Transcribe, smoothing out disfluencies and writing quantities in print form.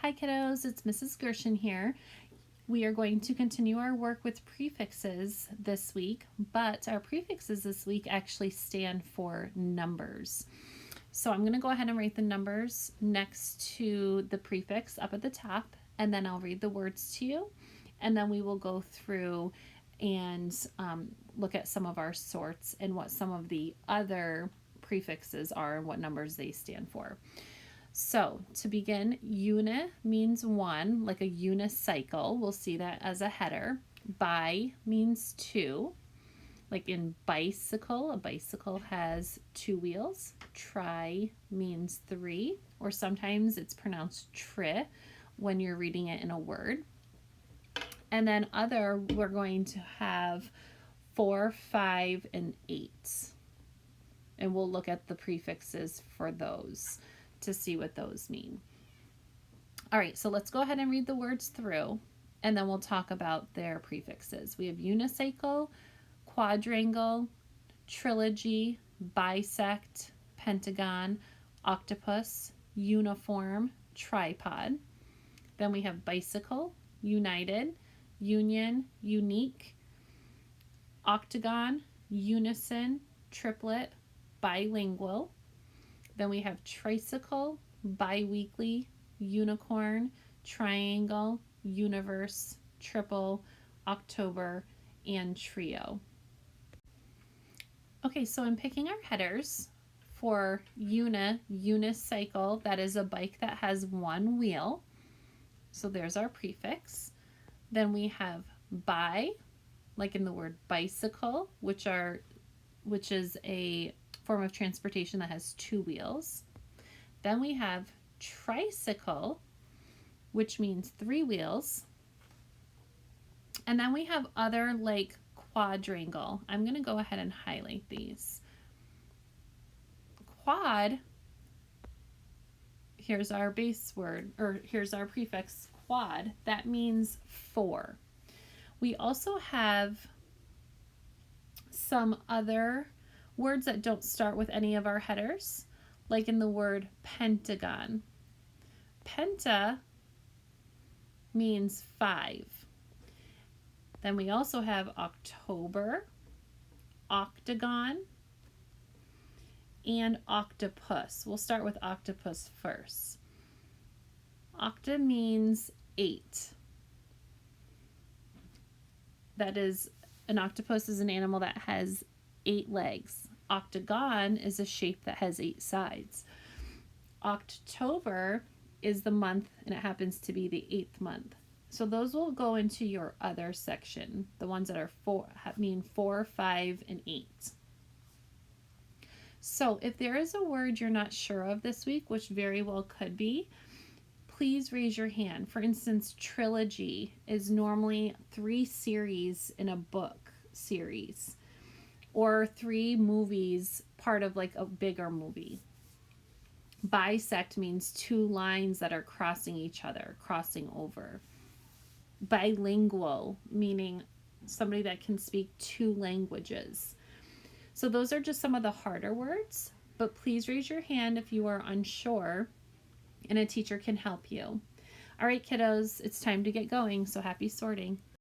Hi kiddos, it's Mrs. Gershon here. We are going to continue our work with prefixes this week, but our prefixes this week actually stand for numbers. So I'm going to go ahead and write the numbers next to the prefix up at the top, and then I'll read the words to you, and then we will go through and look at some of our sorts and what some of the other prefixes are and what numbers they stand for. So to begin, uni means one, like a unicycle. We'll see that as a header. Bi means two, like in bicycle. A bicycle has two wheels. Tri means three, or sometimes it's pronounced tri when you're reading it in a word. And then other, we're going to have 4, 5, and 8. And we'll look at the prefixes for those to see what those mean. All right, so let's go ahead and read the words through, and then we'll talk about their prefixes. We have unicycle, quadrangle, trilogy, bisect, pentagon, octopus, uniform, tripod. Then we have bicycle, united, union, unique, octagon, unison, triplet, bilingual. Then we have tricycle, biweekly, unicorn, triangle, universe, triple, October, and trio. Okay, so in picking our headers for unicycle, that is a bike that has one wheel. So there's our prefix. Then we have bi, like in the word bicycle, which is a form of transportation that has two wheels. Then we have tricycle, which means three wheels. And then we have other like quadrangle. I'm going to go ahead and highlight these. Quad, here's our base word, or here's our prefix quad. That means four. We also have some other words that don't start with any of our headers, like in the word pentagon. Penta means 5. Then we also have October, octagon, and octopus. We'll start with octopus first. Octa means 8. That is, an octopus is an animal that has 8 legs. Octagon is a shape that has 8 sides. October is the month, and it happens to be the 8th month. So those will go into your other section, the ones that are 4 mean 4, 5, and 8. So if there is a word you're not sure of this week, which very well could be, please raise your hand. For instance, trilogy is normally 3 series in a book series, or 3 movies, part of like a bigger movie. Bisect means 2 lines that are crossing each other, crossing over. Bilingual, meaning somebody that can speak 2 languages. So those are just some of the harder words, but please raise your hand if you are unsure, and a teacher can help you. All right, kiddos, it's time to get going, so happy sorting.